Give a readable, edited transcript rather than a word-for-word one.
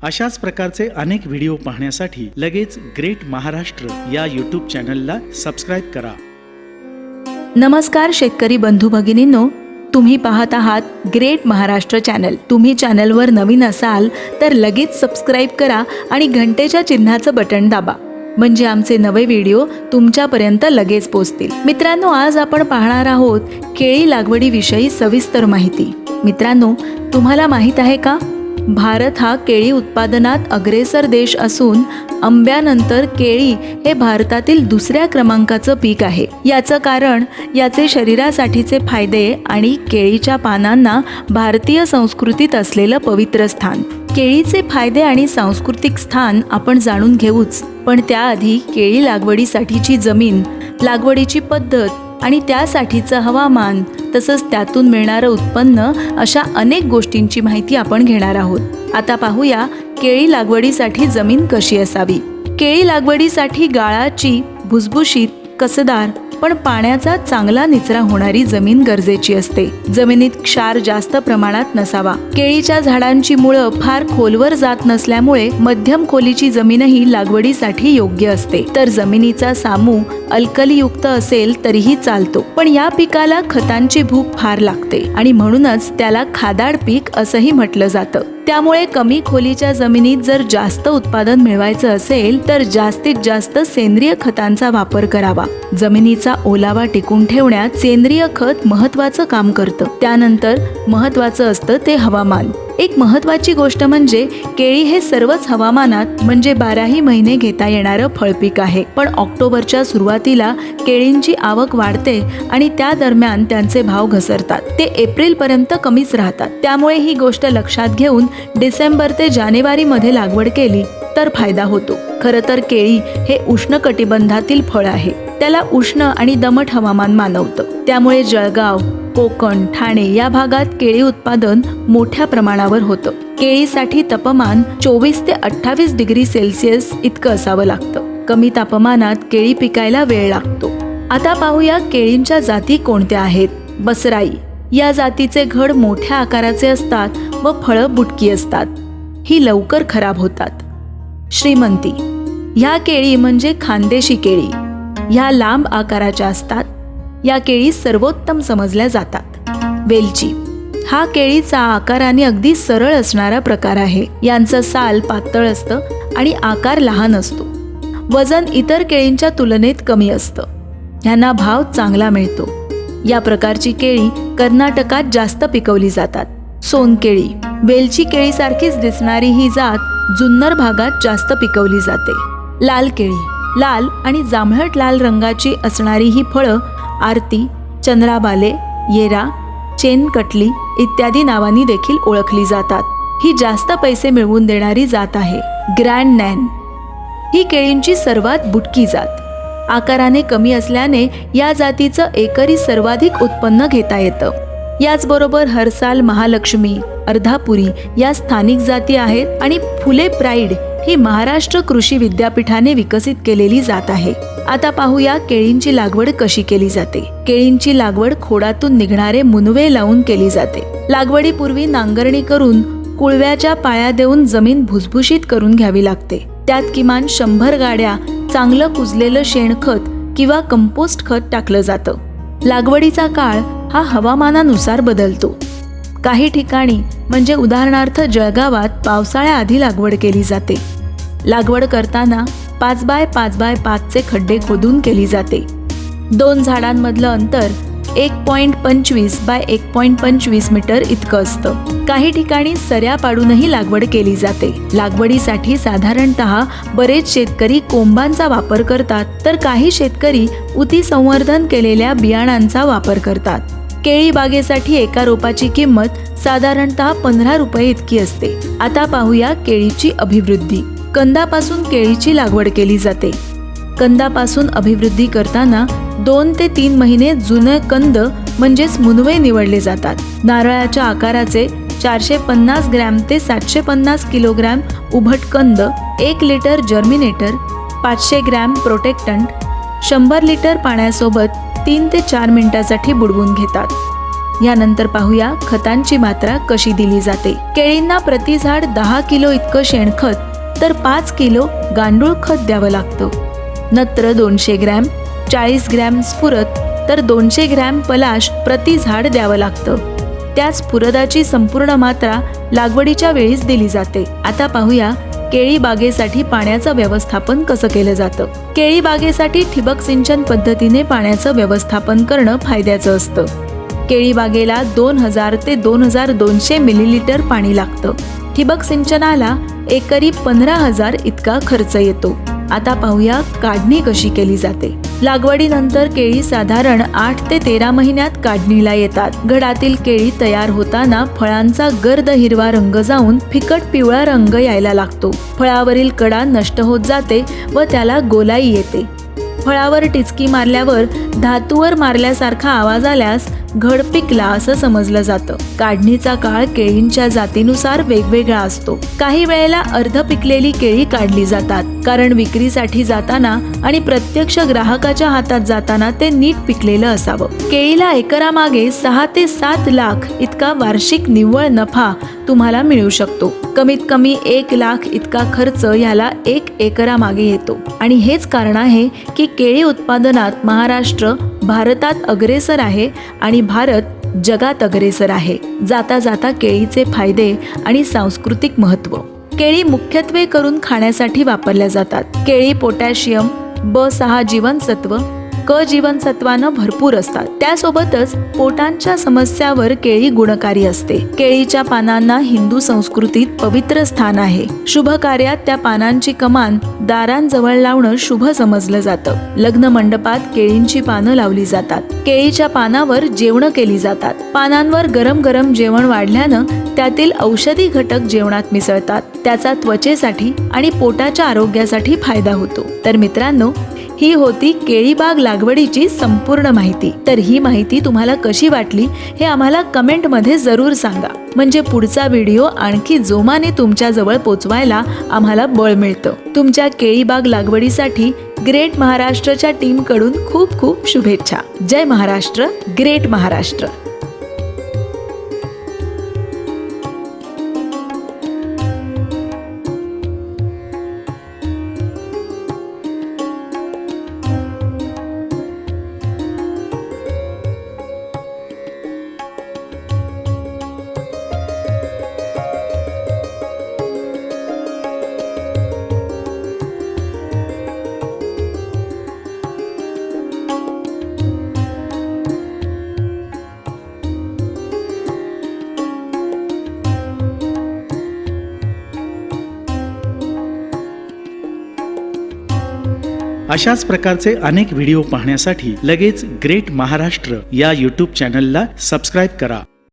अशाच प्रकारचे अनेक व्हिडिओ पाहण्यासाठी लगेच ग्रेट महाराष्ट्र या यूट्यूब चॅनलला सबस्क्राईब करा। नमस्कार शेतकरी बंधू भगिनींनो, तुम्ही पाहत आहात ग्रेट महाराष्ट्र चॅनल। तुम्ही चॅनलवर नवीन असाल तर लगेच सबस्क्राईब करा आणि घंटेच्या चिन्हाचं बटन दाबा, म्हणजे आमचे नवे व्हिडिओ तुमच्यापर्यंत लगेच पोहोचतील। मित्रांनो, आज आपण पाहणार आहोत केळी लागवडीविषयी सविस्तर माहिती। मित्रांनो, तुम्हाला माहित आहे का, भारत हा केळी उत्पादनात अग्रेसर देश असून आंब्यानंतर केळी हे भारतातील दुसऱ्या क्रमांकाचं पीक आहे। याचं कारण याचे शरीरासाठीचे फायदे आणि केळीच्या पानांना भारतीय संस्कृतीत असलेलं पवित्र स्थान। केळीचे फायदे आणि सांस्कृतिक स्थान आपण जाणून घेऊच, पण त्याआधी केळी लागवडीसाठीची जमीन, लागवडीची पद्धत आणि त्यासाठीचं हवामान, तसंच त्यातून मिळणारं उत्पन्न, अशा अनेक गोष्टींची माहिती आपण घेणार आहोत। आता पाहूया केळी लागवडीसाठी जमीन कशी असावी। केळी लागवडीसाठी गाळाची, भुसभुशीत, कसदार पण पाण्याचा चांगला निचरा होणारी जमीन गरजेची असते। जमिनीत क्षार जास्त प्रमाणात नसावा। केळीच्या झाडांची मुळं फार खोलवर जात नसल्यामुळे मध्यम खोलीची जमीनही लागवडीसाठी योग्य असते। तर जमिनीचा सामू अल्कलीयुक्त असेल तरीही चालतो, पण या पिकाला खतांची भूक फार लागते आणि म्हणूनच त्याला खादाड पीक असंही म्हटलं जातं। त्यामुळे कमी खोलीच्या जमिनीत जर जास्त उत्पादन मिळवायचं असेल तर जास्तीत जास्त सेंद्रिय खतांचा वापर करावा। जमिनीचा ओलावा टिकून ठेवण्यात सेंद्रिय खत महत्त्वाचं काम करतं। त्यानंतर महत्त्वाचं असतं ते हवामान। एक महत्त्वाची गोष्ट म्हणजे केळी हे सर्वच हवामानात म्हणजे 12ही महिने घेता येणारं फळपीक आहे। पण ऑक्टोबरच्या सुरुवातीला केळींची आवक वाढते आणि त्या दरम्यान त्यांचे भाव घसरतात। ते एप्रिल पर्यंत कमीच राहतात। त्यामुळे ही गोष्ट लक्षात घेऊन डिसेंबर ते जानेवारी मध्ये लागवड केली तर फायदा होतो। खरं तर केळी हे उष्णकटिबंधातील फळ आहे। त्याला उष्ण आणि दमट हवामान मानवतं। त्यामुळे जळगाव, कोकण, ठाणे या भागात केळी उत्पादन मोठ्या प्रमाणावर होतं। केळीसाठी तापमान 24 ते 28 डिग्री सेल्सिअस इतकं असावं लागतं। कमी तापमानात केळी पिकायला वेळ लागतो। आता पाहूया केळींच्या जाती कोणत्या आहेत। बसराई या जातीचे घड मोठ्या आकाराचे असतात व फळं बुटकी असतात। ही लवकर खराब होतात। श्रीमंती ह्या केळी म्हणजे खानदेशी केळी। ह्या लांब आकाराच्या असतात। या केळी सर्वोत्तम समजल्या जातात। वेलची हा केळीचा आकाराने अगदी सरळ असणारा प्रकार आहे। यांचं साल पातळ असतं आणि आकार लहान असतो। वजन इतर केळींच्या तुलनेत कमी असतं। ह्यांना भाव चांगला मिळतो। या प्रकारची केळी कर्नाटकात जास्त पिकवली जातात। सोनकेळी वेलची केळीसारखीच दिसणारी ही जात जुन्नर भागात जास्त पिकवली जाते। लाल केळी लाल आणि जांभळट लाल रंगाची असणारी ही फळं आरती, चंद्राबाले, येरा, चेनकटली इत्यादी नावांनी देखील ओळखली जातात। ही जास्त पैसे मिळवून देणारी जात आहे। ग्रँड नॅन ही केळींची सर्वात बुटकी जात। आकाराने कमी असल्याने या जातीचं एकरी सर्वाधिक उत्पन्न घेता येतं। याचबरोबर हरसाल, महालक्ष्मी, अर्धापुरी या स्थानिक जाती आहेत आणि फुले प्राईड ही महाराष्ट्र कृषी विद्यापीठाने विकसित केलेली जात आहे। आता पाहूया केळींची लागवड कशी केली जाते। केळींची लागवड खोडातून निघणारे मुनवे लावून केली जाते। लागवडीपूर्वी नांगरणी करून कुळव्याच्या पाया देऊन जमीन भुसभुशीत करून घ्यावी लागते। त्यात किमान 100 गाड्या चांगलं कुजलेलं शेणखत किंवा कंपोस्ट खत टाकलं जातं। लागवडीचा काळ हा हवामानानुसार बदलतो। काही ठिकाणी म्हणजे उदाहरणार्थ जळगावात पावसाळ्याआधी लागवड केली जाते। लागवड करताना 5 बाय 5 बाय 5 चे खड्डे खोदून केली जाते। 2 झाडांमधलं अंतर 1.25 बाय 1.25 मीटर इतकं असतं। काही ठिकाणी सऱ्या पाडूनही लागवड केली जाते। लागवडीसाठी साधारणतः बरेच शेतकरी कोंबांचा वापर करतात, तर काही शेतकरी उती संवर्धन केलेल्या बियाणांचा वापर करतात। केळी बागेसाठी एका रोपाची किंमत साधारणतः 15 रुपये इतकी असते। आता पाहूया केळीची अभिवृद्धी। कंदापासून केळीची लागवड केली जाते। कंदापासून अभिवृद्धी करताना 2 ते 3 महिने जुने कंद म्हणजेच मुनवे निवडले जातात। नारळाच्या आकाराचे 450 ग्रॅम ते 750 किलोग्रॅम उभट कंद, 1 लिटर जर्मिनेटर, 500 ग्रॅम प्रोटेक्टंट 100 लिटर पाण्यासोबत 3 ते 4 मिनिटांसाठी बुडवून घेतात। यानंतर पाहूया खतांची मात्रा कशी दिली जाते. केळींना प्रति झाड 10 किलो इतकं शेणखत तर 5 किलो गांडूळ खत द्यावं लागतं. नत्र 200 ग्रॅम, 40 ग्रॅम स्फुरद तर 200 ग्रॅम पलाश प्रति झाड द्यावं लागतं. त्याच स्फुरदाची संपूर्ण मात्रा लागवडीच्या वेळीच दिली जाते. आता पाहूया केळी बागेसाठी पाण्याचं व्यवस्थापन कसं केलं जातं. केळी बागेसाठी ठिबक सिंचन पद्धतीने पाण्याचं व्यवस्थापन करणं फायद्याचं असतं. केळी बागेला 2000 ते 2200 मिलीलिटर पाणी लागतं. ठिबक सिंचनाला एकरी 15,000 इतका खर्च येतो. आता पाहूया काढणी कशी केली जाते. लागवडीनंतर केळी साधारण 8 ते 13 महिन्यात काढणीला येतात. घडातील केळी तयार होताना फळांचा गर्द हिरवा रंग जाऊन फिकट पिवळा रंग यायला लागतो. फळावरील कडा नष्ट होत जाते व त्याला गोलाई येते. फळावर टिचकी मारल्यावर धातूवर मारल्यासारखा आवाज आल्यास घड पिकला असं समजलं जातं. काढणीचा काळ केळींच्या जातीनुसार वेगवेगळा असतो. काही वेळेला अर्ध पिकलेली केळी काढली जातात, कारण विक्रीसाठी जाताना आणि प्रत्यक्ष ग्राहकाच्या हातात जाताना ते नीट पिकलेलं असावं. केळीला एकरामागे 6 ते 7 लाख इतका वार्षिक निव्वळ नफा तुम्हाला मिळू शकतो. कमीत कमी 1 लाख इतका खर्च याला 1 एकरामागे येतो. आणि हेच कारण आहे की केळी उत्पादनात महाराष्ट्र भारतात अग्रेसर आहे आणि भारत जगात अग्रेसर आहे. जाता जाता केळीचे फायदे आणि सांस्कृतिक महत्त्व. केळी मुख्यत्वे करून खाण्यासाठी वापरल्या जातात. केळी पोटॅशियम, B6 जीवनसत्व, क जीवनसत्वानं भरपूर असतात. त्यासोबतच पोटांच्या समस्यावर केळी गुणकारी असते. केळीच्या पानांना हिंदू संस्कृतीत पवित्र स्थान आहे. शुभ कार्यात त्या पानांची कमान दारांजवळ लावणं शुभ समजलं जातं. लग्न मंडपात केळींची पानं लावली जातात. केळीच्या पानावर जेवणं केली जातात. पानांवर गरम गरम जेवण वाढल्यानं त्यातील औषधी घटक जेवणात मिसळतात. त्याचा त्वचेसाठी आणि पोटाच्या आरोग्यासाठी फायदा होतो. तर मित्रांनो, ही होती केळी बाग लागवडीची संपूर्ण माहिती. तर ही माहिती तुम्हाला कशी वाटली हे आम्हाला कमेंटमध्ये जरूर सांगा. म्हणजे पुढचा व्हिडिओ आणखी जोमाने तुमच्या जवळ पोचवायला आम्हाला बळ मिळतं. तुमच्या केळी बाग लागवडीसाठी ग्रेट महाराष्ट्रच्या टीमकडून खूप खूप शुभेच्छा. जय महाराष्ट्र, ग्रेट महाराष्ट्र. अशाच प्रकारचे अनेक व्हिडिओ पाहण्यासाठी लगेच ग्रेट महाराष्ट्र या यूट्यूब चॅनलला सबस्क्राईब करा.